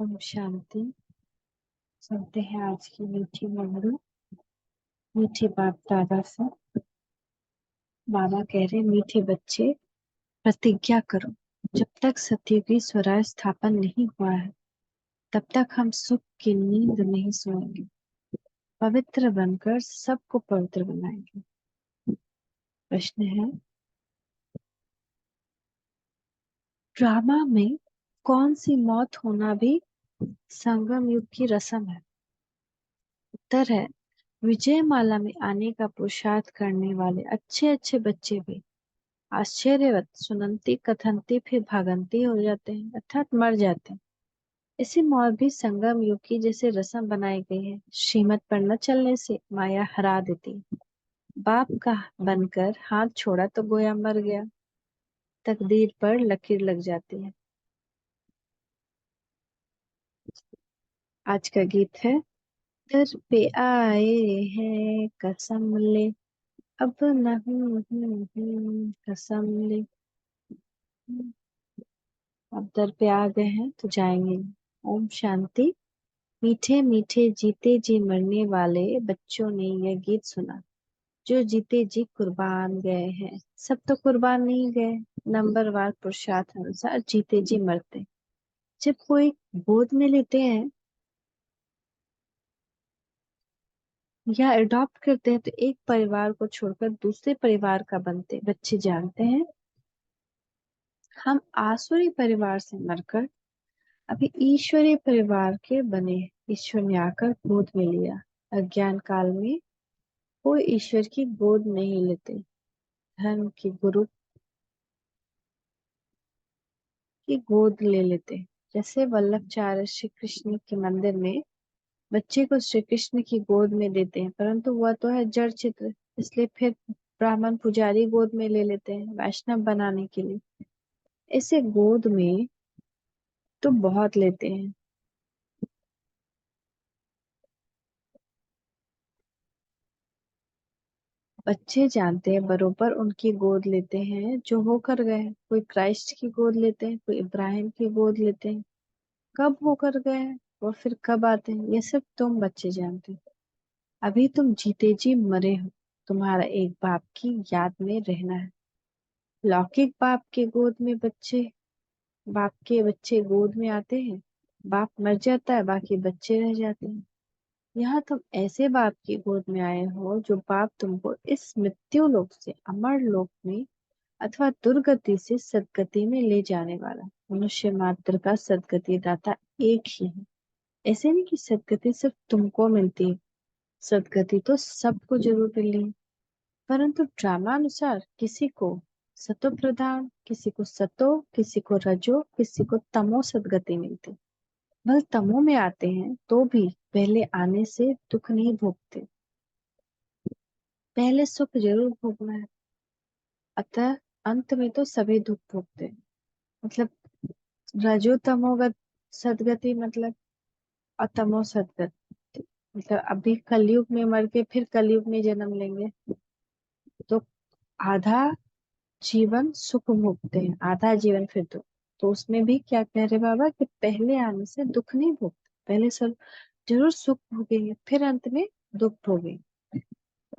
ओम शांति। सुनते हैं आज की मीठी मेमोरी मीठे बाप दादा से। बाबा कह रहे, मीठे बच्चे, प्रतिज्ञा करो, जब तक सत्य की स्वराज स्थापन नहीं हुआ है तब तक हम सुख की नींद नहीं सोएंगे। पवित्र बनकर सबको पवित्र बनाएंगे। प्रश्न है, ड्रामा में कौन सी मौत होना भी संगम युग की रस्म है? उत्तर है, विजय माला में आने का पुरुषार्थ करने वाले अच्छे अच्छे बच्चे भी आश्चर्यवत सुनंती कथनती फिर भागंती हो जाते हैं, अर्थात मर जाते हैं। इसी मौत भी संगम युग की जैसे रस्म बनाई गई है। श्रीमत पर न चलने से माया हरा देती है। बाप का बनकर हाथ छोड़ा तो गोया मर गया, तकदीर पर लकीर लग जाती है। आज का गीत है, दर पे आए हैं कसम ले, अब न कसम ले। अब दर पे आ गए हैं तो जाएंगे। ओम शांति। मीठे मीठे जीते जी मरने वाले बच्चों ने यह गीत सुना। जो जीते जी कुर्बान गए हैं, सब तो कुर्बान नहीं गए। नंबरवार पुरुषार्थ अनुसार जीते जी मरते। जब कोई गोद में लेते हैं या अडॉप्ट करते हैं तो एक परिवार को छोड़कर दूसरे परिवार का बनते बच्चे जानते हैं, हम आसुरी परिवार से मरकर अभी ईश्वरीय परिवार के बने। ईश्वर ने आकर गोद में लिया। अज्ञान काल में कोई ईश्वर की गोद नहीं लेते। धर्म की गुरु की गोद ले लेते। जैसे वल्लभचार्य श्री कृष्ण के मंदिर में बच्चे को श्री कृष्ण की गोद में देते हैं, परंतु वह तो है जड़ चित्र, इसलिए फिर ब्राह्मण पुजारी गोद में ले लेते हैं वैष्णव बनाने के लिए। ऐसे गोद में तो बहुत लेते हैं। बच्चे जानते हैं, बरोबर उनकी गोद लेते हैं जो होकर गए। कोई क्राइस्ट की गोद लेते हैं, कोई इब्राहिम की गोद लेते हैं। कब होकर गए हैं वो फिर कब आते हैं, ये सब तुम बच्चे जानते हो। अभी तुम जीते जी मरे हो। तुम्हारा एक बाप की याद में रहना है। लौकिक बाप के गोद में बच्चे, बाप के बच्चे गोद में आते हैं। बाप मर जाता है, बाकी बच्चे रह जाते हैं। यहाँ तुम ऐसे बाप की गोद में आए हो जो बाप तुमको इस मृत्यु लोक से अमर लोक में अथवा दुर्गति से सदगति में ले जाने वाला। मनुष्य मात्र का सदगति दाता एक ही है। ऐसे नहीं कि सदगति सिर्फ तुमको मिलती है, सदगति तो सबको जरूर मिलनी है। परंतु ड्रामानुसार किसी को सतो प्रधान, किसी को सतो, किसी को रजो, किसी को तमो सदगति मिलती। भले तमो में आते हैं तो भी पहले आने से दुख नहीं भोगते, पहले सुख जरूर भोगना है। अतः अंत में तो सभी दुख भोगते हैं। मतलब रजो तमोगत सदगति मतलब अतमो सदगति मतलब अभी कलयुग में मर के फिर कलयुग में जन्म लेंगे तो आधा जीवन सुख भोगते हैं, आधा जीवन फिर दुख। तो उसमें भी क्या कह रहे बाबा कि पहले आने से दुख नहीं भोगते, पहले सब जरूर सुख भोगेंगे फिर अंत में दुख भोगेंगे।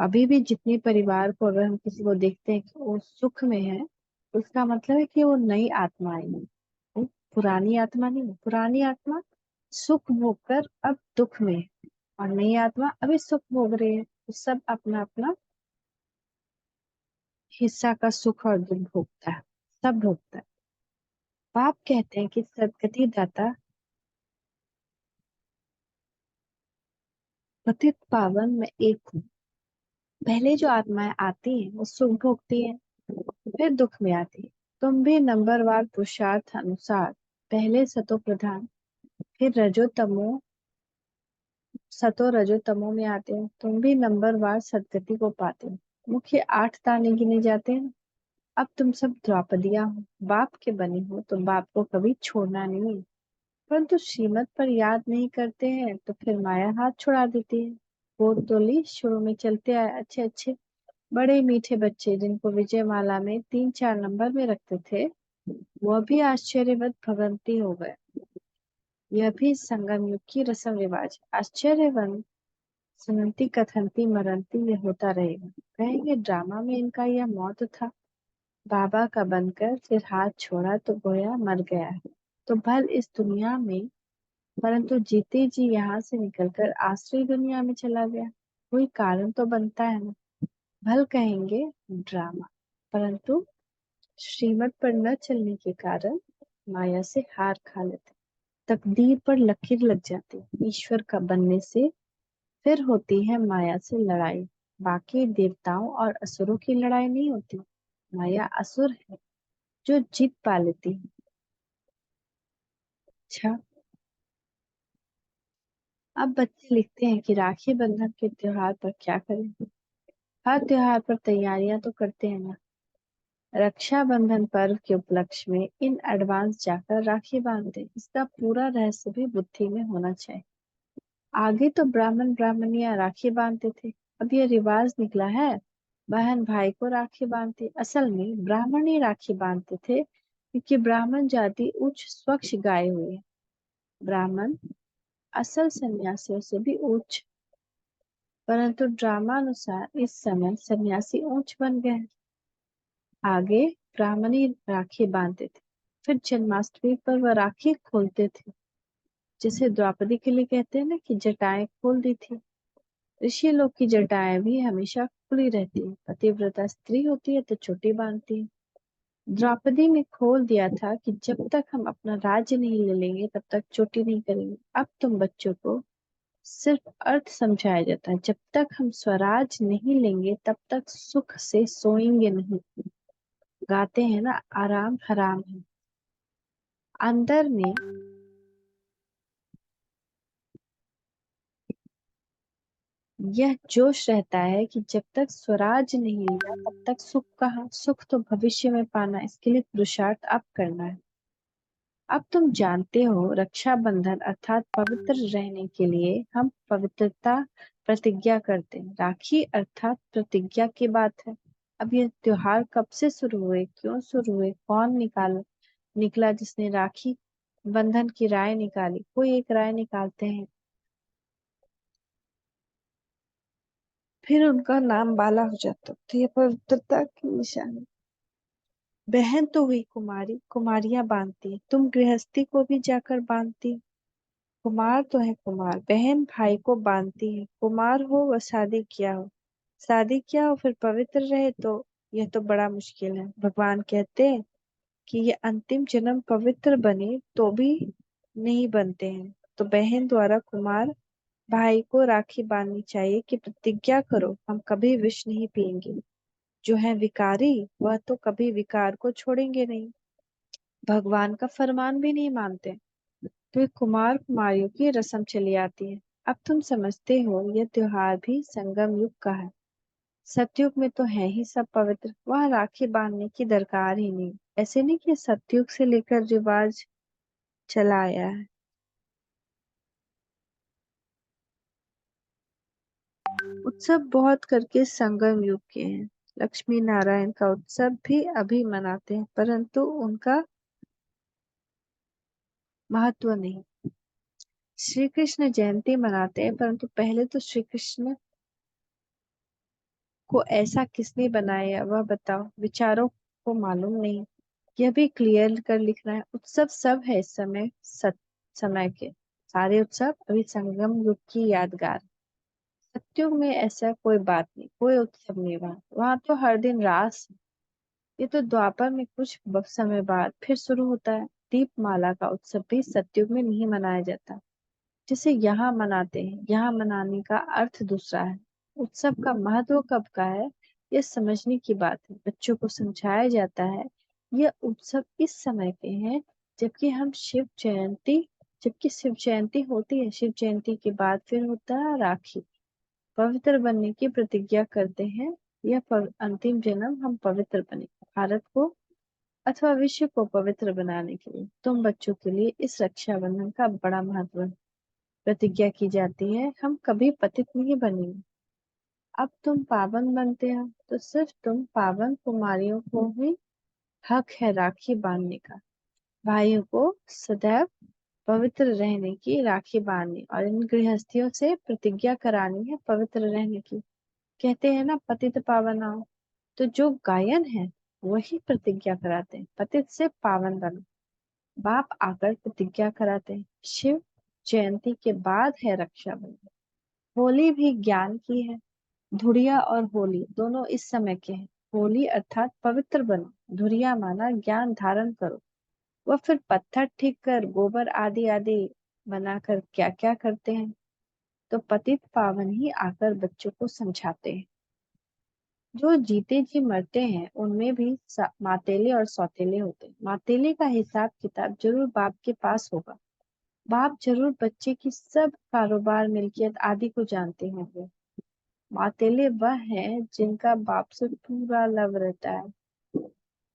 अभी भी जितने परिवार को अगर हम किसी को देखते हैं कि वो सुख में है, उसका मतलब है कि वो नई आत्मा आई है। वो पुरानी आत्मा नहीं है। पुरानी आत्मा सुख भोग कर अब दुख में है, और नई आत्मा अभी सुख भोग रही है। तो सब अपना अपना हिस्सा का सुख और दुख भोगता है, सब भोगता है। बाप कहते हैं कि सदगति दाता पतित पावन में एक हूँ। पहले जो आत्माएं आती हैं वो सुख भोगती हैं, फिर दुख में आती है। तुम भी नंबरवार पुरुषार्थ अनुसार पहले सतो प्रधान, फिर रजो तमो, सतो रजो तमो में आते हैं। तुम भी नंबरवार सदगति को पाते हो। मुख्य 8 ताने गिने जाते हैं। अब तुम सब द्रौपदियां हो, बाप के बने हो तो बाप को कभी छोड़ना नहीं है। परंतु श्रीमत पर याद नहीं करते हैं तो फिर माया हाथ छुड़ा देती है। गोद तो ली, शुरू में चलते आए अच्छे अच्छे बड़े मीठे बच्चे जिनको विजयमाला में 3 4 नंबर में रखते थे, वह भी आश्चर्यवत भगंती हो गए। यह भी संगम युग की रस्म रिवाज। आश्चर्यवन सुनती कथनती मरनती, ये होता रहेगा। कहेंगे ड्रामा में इनका यह मौत था, बाबा का बनकर फिर हाथ छोड़ा तो गोया मर गया है। तो भल इस दुनिया में, परंतु जीते जी यहाँ से निकलकर आश्रय दुनिया में चला गया। कोई कारण तो बनता है ना। भल कहेंगे ड्रामा, परंतु श्रीमत पर न चलने के कारण माया से हार खा लेते, तकदीर पर लकीर लग जाती। ईश्वर का बनने से फिर होती है माया से लड़ाई। बाकी देवताओं और असुरों की लड़ाई नहीं होती, माया असुर है जो जीत पा लेती है। अच्छा, अब बच्चे लिखते हैं कि राखी बंधन के त्योहार पर क्या करें। हर त्योहार पर तैयारियां तो करते हैं ना। रक्षाबंधन पर्व के उपलक्ष्य में इन एडवांस जाकर राखी बांधते, इसका पूरा रहस्य भी बुद्धि में होना चाहिए। आगे तो ब्राह्मण ब्राह्मणियां राखी बांधते थे, अब ये रिवाज निकला है बहन भाई को राखी बांधती। असल में ब्राह्मण ही राखी बांधते थे, क्योंकि ब्राह्मण जाति उच्च स्वच्छ गाये हुए है। ब्राह्मण असल सन्यासियों से भी उच्च, परंतु ड्रामानुसार इस समय सन्यासी ऊंच बन गए। आगे ब्राह्मणी राखी बांधते थे, फिर जन्माष्टमी पर वह राखी खोलते थे, जैसे द्रौपदी के लिए कहते हैं ना कि जटाएं खोल दी थी। ऋषि लोग की जटाएं भी हमेशा खुली रहती है। पतिव्रता स्त्री होती है तो चोटी बांधती है। द्रौपदी ने खोल दिया था कि जब तक हम अपना राज्य नहीं ले लेंगे तब तक चोटी नहीं करेंगे। अब तुम बच्चों को सिर्फ अर्थ समझाया जाता है, जब तक हम स्वराज नहीं लेंगे तब तक सुख से सोएंगे नहीं। गाते हैं ना, आराम हराम है। अंदर में यह जोश रहता है कि जब तक स्वराज नहीं लिया तब तक सुख कहाँ। सुख तो भविष्य में पाना, इसके लिए पुरुषार्थ अब करना है। अब तुम जानते हो रक्षाबंधन अर्थात पवित्र रहने के लिए हम पवित्रता प्रतिज्ञा करते हैं। राखी अर्थात प्रतिज्ञा की बात है। अब ये त्योहार कब से शुरू हुए, क्यों शुरू हुए, कौन निकला जिसने राखी बंधन की राय निकाली। कोई एक राय निकालते हैं, फिर उनका नाम बाला हो जाता, तो ये पवित्रता की निशानी। बहन तो हुई कुमारी, कुमारियां बांधती, तुम गृहस्थी को भी जाकर बांधती। कुमार तो है कुमार, बहन भाई को बांधती है। कुमार हो व शादी किया हो, शादी किया हो फिर पवित्र रहे तो यह तो बड़ा मुश्किल है। भगवान कहते हैं कि ये अंतिम जन्म पवित्र बने तो भी नहीं बनते हैं। तो बहन द्वारा कुमार भाई को राखी बांधनी चाहिए कि प्रतिज्ञा करो हम कभी विष नहीं पिएंगे। जो है विकारी वह तो कभी विकार को छोड़ेंगे नहीं, भगवान का फरमान भी नहीं मानते। तो ये कुमार कुमारियों की रस्म चली आती है। अब तुम समझते हो यह त्योहार भी संगम युग का है। सतयुग में तो है ही सब पवित्र, वहां राखी बांधने की दरकार ही नहीं। ऐसे नहीं कि सतयुग से लेकर रिवाज चला आया है। उत्सव बहुत करके संगम युग के हैं। लक्ष्मी नारायण का उत्सव भी अभी मनाते हैं, परंतु उनका महत्व नहीं। श्री कृष्ण जयंती मनाते हैं, परंतु पहले तो श्री कृष्ण को ऐसा किसने बनाया वह बताओ, विचारों को मालूम नहीं। यह भी क्लियर कर लिखना है। उत्सव सब है इस समय, समय के सारे उत्सव अभी संगम युग की यादगार। सत्युग में ऐसा कोई बात नहीं, कोई उत्सव नहीं। वहाँ वहाँ तो हर दिन रास है। ये तो द्वापर में कुछ समय बाद फिर शुरू होता है। दीपमाला का उत्सव भी सत्युग में नहीं मनाया जाता, जिसे यहाँ मनाते हैं। यहाँ मनाने का अर्थ दूसरा है। उत्सव का महत्व कब का है, यह समझने की बात है। बच्चों को समझाया जाता है यह उत्सव इस समय के हैं, जबकि हम शिव जयंती जबकि शिव जयंती होती है। शिव जयंती के बाद फिर होता है राखी। पवित्र बनने की प्रतिज्ञा करते हैं। यह अंतिम जन्म हम पवित्र बने, भारत को अथवा विश्व को पवित्र बनाने के लिए। तुम बच्चों के लिए इस रक्षाबंधन का बड़ा महत्व है। प्रतिज्ञा की जाती है हम कभी पतित नहीं बनेंगे। अब तुम पावन बनते हो तो सिर्फ तुम पावन कुमारियों को ही हक है राखी बांधने का। भाइयों को सदैव पवित्र रहने की राखी बांधनी और इन गृहस्थियों से प्रतिज्ञा करानी है पवित्र रहने की। कहते हैं ना, पतित पावन आओ। तो जो गायन है वही प्रतिज्ञा कराते हैं, पतित से पावन बनो। बाप आकर प्रतिज्ञा कराते हैं। शिव जयंती के बाद है रक्षाबंधन। होली भी ज्ञान की है। धुरिया और होली दोनों इस समय के हैं। होली अर्थात पवित्र बनो, धुरिया माना ज्ञान धारण करो। वह फिर पत्थर ठीक कर गोबर आदि आदि बनाकर क्या क्या करते हैं। तो पतित पावन ही आकर बच्चों को समझाते हैं। जो जीते जी मरते हैं उनमें भी मातेले और सौतेले होते हैं। मातेले का हिसाब किताब जरूर बाप के पास होगा। बाप जरूर बच्चे की सब कारोबार मिल्कियत आदि को जानते होंगे। मातेले वह हैं जिनका बाप से पूरा लव रहता है।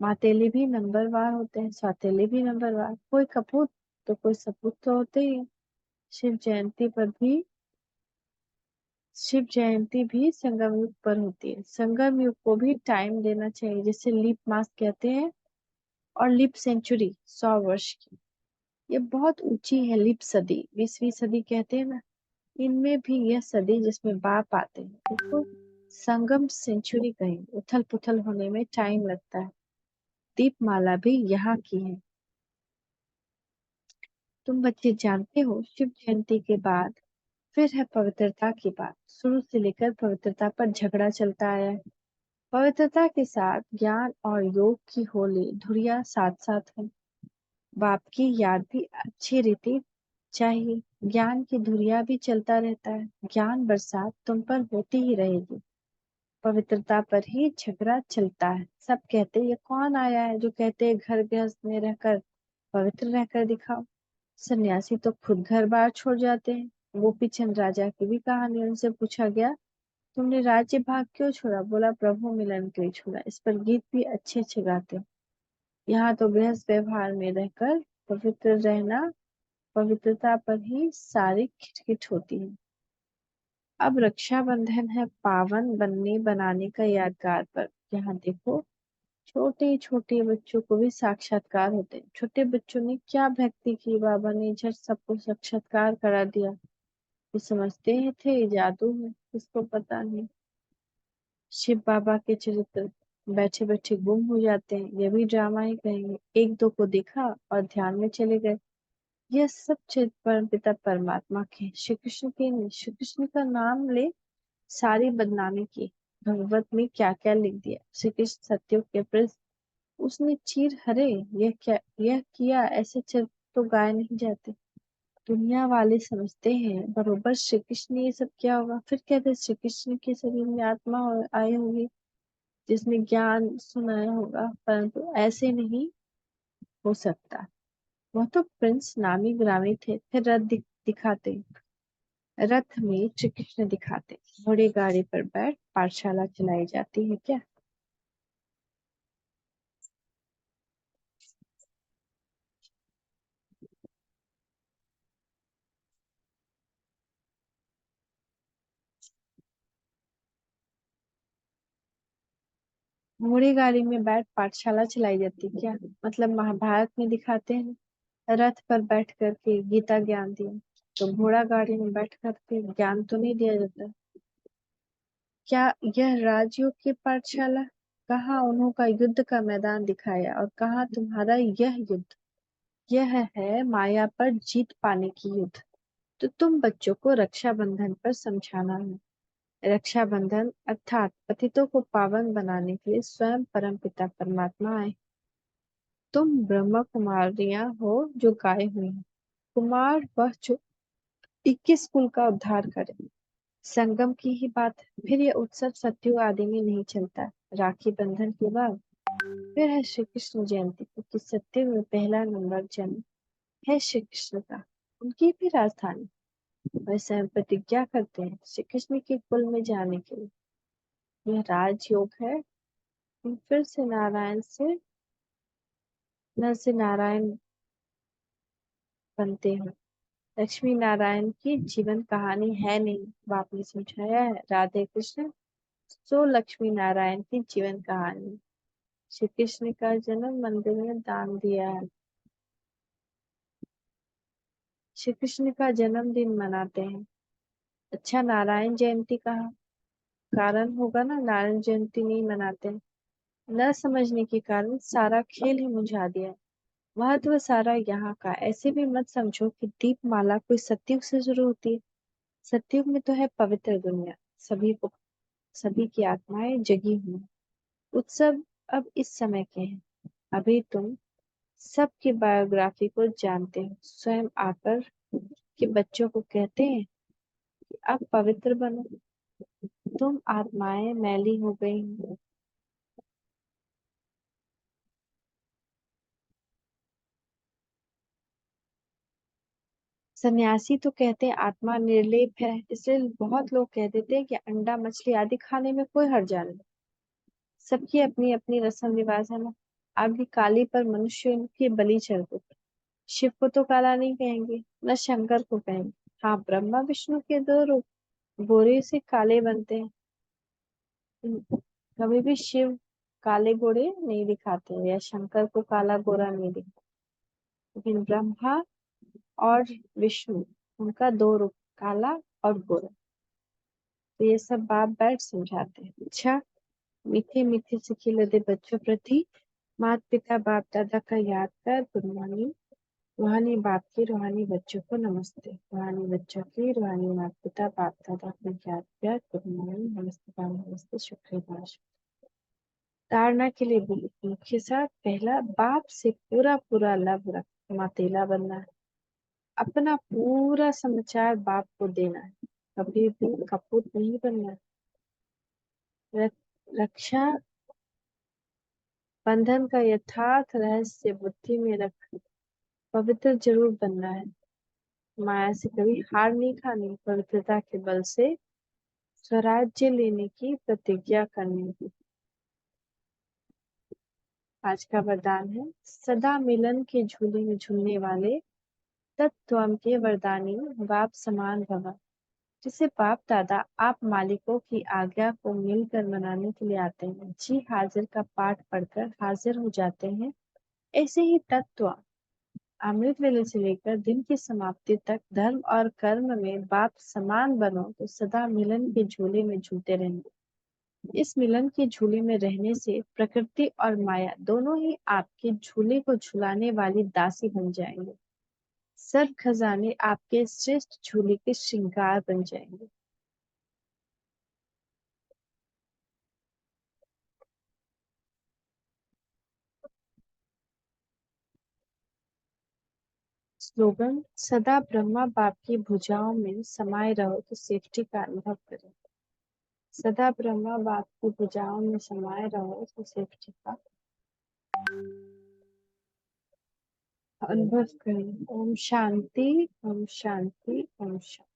मातेले भी नंबरवार होते हैं, सौतेले भी नंबरवार। कोई कपूत तो कोई सपूत तो होते ही हैं। शिव जयंती पर भी शिव जयंती भी संगम युग पर होती है। संगम युग को भी टाइम देना चाहिए, जिसे लीप मास कहते हैं। और लीप सेंचुरी 100 वर्ष की, ये बहुत ऊंची है। लीप सदी 20वीं सदी कहते हैं ना, इनमें भी यह सदी जिसमें बाप आते हैं उसको संगम सेंचुरी कहेंगे। उथल पुथल होने में टाइम लगता है। दीपमाला भी यहाँ की है। तुम बच्चे जानते हो, शिव जयंती के बाद फिर है पवित्रता की बात। शुरू से लेकर पवित्रता पर झगड़ा चलता आया है। पवित्रता के साथ ज्ञान और योग की होली धुरिया साथ साथ है। बाप की याद भी अच्छी रीति चाहिए। ज्ञान की धुरिया भी चलता रहता है। ज्ञान बरसात तुम पर होती ही रहेगी। पवित्रता पर ही झगड़ा चलता है। सब कहते ये कौन आया है जो कहते हैं घर गृहस्थ में रहकर पवित्र रहकर दिखाओ। सन्यासी तो खुद घर बार छोड़ जाते हैं। गोपी चंद राजा की भी कहानी। उनसे पूछा गया, तुमने राज्य भाग क्यों छोड़ा? बोला, प्रभु मिलन के लिए छोड़ा। इस पर गीत भी अच्छे अच्छे गाते हैं। यहाँ तो गृहस्थ व्यवहार में रहकर पवित्र रहना, पवित्रता पर ही सारी खिटखिट होती है। अब रक्षाबंधन है पावन बनने बनाने का यादगार पर। यहाँ देखो, छोटे छोटे बच्चों को भी साक्षात्कार होते हैं। छोटे बच्चों ने क्या भक्ति की, बाबा ने झट सबको साक्षात्कार करा दिया। वो समझते ही थे जादू है, किसको पता नहीं। शिव बाबा के चरित्र बैठे बैठे गुम हो जाते हैं, ये भी ड्रामा ही कहेंगे। एक दो को देखा और ध्यान में चले गए। यह सब चरित्र परमपिता परमात्मा के, श्री कृष्ण के नहीं। श्री कृष्ण का नाम ले सारी बदनामी की। भगवत में क्या क्या लिख दिया। श्री कृष्ण सत्युग के पृष्ठ उसने चीर हरे, यह किया, ऐसे चरित्र तो गाए नहीं जाते। दुनिया वाले समझते हैं बरोबर श्री कृष्ण ने ये सब किया होगा। फिर कहते हैं श्री कृष्ण के शरीर में आत्मा आई होगी जिसने ज्ञान सुनाया होगा, परंतु ऐसे नहीं हो सकता। वह तो प्रिंस नामी ग्रामी थे। फिर दिखाते, रथ में श्री कृष्ण दिखाते। घोड़े गाड़ी पर बैठ पाठशाला चलाई जाती है क्या? घोड़े गाड़ी में बैठ पाठशाला चलाई जाती है क्या? मतलब महाभारत में दिखाते हैं रथ पर बैठ करके गीता ज्ञान दिया। तो घोड़ा गाड़ी में बैठ करके ज्ञान तो नहीं दिया जाता। क्या यह राजयोग की पाठशाला? कहाँ उन्हों का युद्ध का मैदान दिखाया और कहाँ तुम्हारा यह युद्ध। यह है माया पर जीत पाने की युद्ध। तो तुम बच्चों को रक्षाबंधन पर समझाना है। रक्षाबंधन अर्थात पतितों को पावन बनाने के लिए स्वयं परम पिता परमात्मा आए। तुम ब्रह्म कुमारियां हो जो गाये हुई हैं। कुमार वह जो 21 कुल का उद्धार करे। संगम की ही बात है। फिर यह उत्सव सत्युग आदि में नहीं चलता। राखी बंधन के बाद फिर है श्री कृष्ण जयंती, क्योंकि सत्युग में पहला नंबर जन्म है श्री कृष्ण का। उनकी भी राजधानी। वैसे हम प्रतिज्ञा करते हैं श्री कृष्ण के कुल में जाने के लिए। यह राजयोग है। तुम फिर से नारायण से नर से नारायण बनते हो। लक्ष्मी नारायण की जीवन कहानी है नहीं, बाप ने समझाया है। राधे कृष्ण सो लक्ष्मी नारायण की जीवन कहानी। श्री कृष्ण का जन्म मंदिर में दान दिया है। श्री कृष्ण का जन्मदिन मनाते हैं। अच्छा, नारायण जयंती कहाँ? कारण होगा ना, नारायण जयंती नहीं मनाते हैं। न समझने के कारण सारा खेल ही मुझा दिया। महत्व सारा यहाँ का। ऐसे भी मत समझो कि दीपमाला कोई सतयुग से शुरू होती है। सतयुग में तो है पवित्र दुनिया, सभी की आत्माएं जगी हुई। उत्सव अब इस समय के हैं। अभी तुम सबकी बायोग्राफी को जानते हो। स्वयं आकर के बच्चों को कहते हैं कि अब पवित्र बनो, तुम आत्माएं मैली हो गई हो। सन्यासी तो कहते हैं आत्मा निर्लेप है, इसलिए बहुत लोग कह देते हैं कि अंडा मछली आदि खाने में कोई हर्जा नहीं। सबकी अपनी अपनी रस्म रिवाज है ना। आगे काली पर मनुष्य की बलि चढ़ते थे। शिव को तो काला नहीं कहेंगे, न शंकर को कहेंगे। हाँ, ब्रह्मा विष्णु के दो रूप गोरे से काले बनते हैं। कभी भी शिव काले गोरे नहीं दिखाते या शंकर को काला गोरा नहीं दिखाते। लेकिन ब्रह्मा और विष्णु, उनका दो रूप, काला और गोरा। तो ये सब बाप बैठ समझाते हैं। अच्छा, मीठे मीठे से खिलते बच्चों प्रति माता पिता बाप दादा का याद कर गुड मॉर्निंग। रूहानी बाप की रूहानी बच्चों को नमस्ते। रूहानी बच्चों की रूहानी माता पिता बाप दादा को याद कर गुड मॉर्निंग, नमस्ते नमस्ते, शुक्रिया। ताड़ना के लिए भी मुख्य साथ पहला, बाप से पूरा पूरा लव रख, मातेला बनना है। अपना पूरा समाचार बाप को देना है। कभी भी कपूत नहीं बनना है। रक्षा बंधन का यथार्थ रहस्य बुद्धि में रख, पवित्र जरूर बनना है। माया से कभी हार नहीं खानी, पवित्रता के बल से स्वराज्य लेने की प्रतिज्ञा करनी की। आज का वरदान है, सदा मिलन के झूले में झूलने वाले तत्त्वम के वरदानी बाप समान भव। जिसे बाप दादा आप मालिकों की आज्ञा को मिलकर मनाने के लिए आते हैं, जी हाजिर का पाठ पढ़कर हाजिर हो जाते हैं। ऐसे ही तत्व अमृत वेले से लेकर दिन की समाप्ति तक धर्म और कर्म में बाप समान बनो तो सदा मिलन के झूले में झूलते रहेंगे। इस मिलन के झूले में रहने से प्रकृति और माया दोनों ही आपके झूले को झुलाने वाली दासी बन जाएंगे। सर्व खजाने आपके श्रेष्ठ झूले के श्रृंगार बन जाएंगे। स्लोगन, सदा ब्रह्मा बाप की भुजाओं में समाये रहो तो सेफ्टी का अनुभव करें। सदा ब्रह्मा बाप की भुजाओं में समाये रहो तो सेफ्टी का अनुभव करें। ओम शांति, ओम शांति, ओम शांति।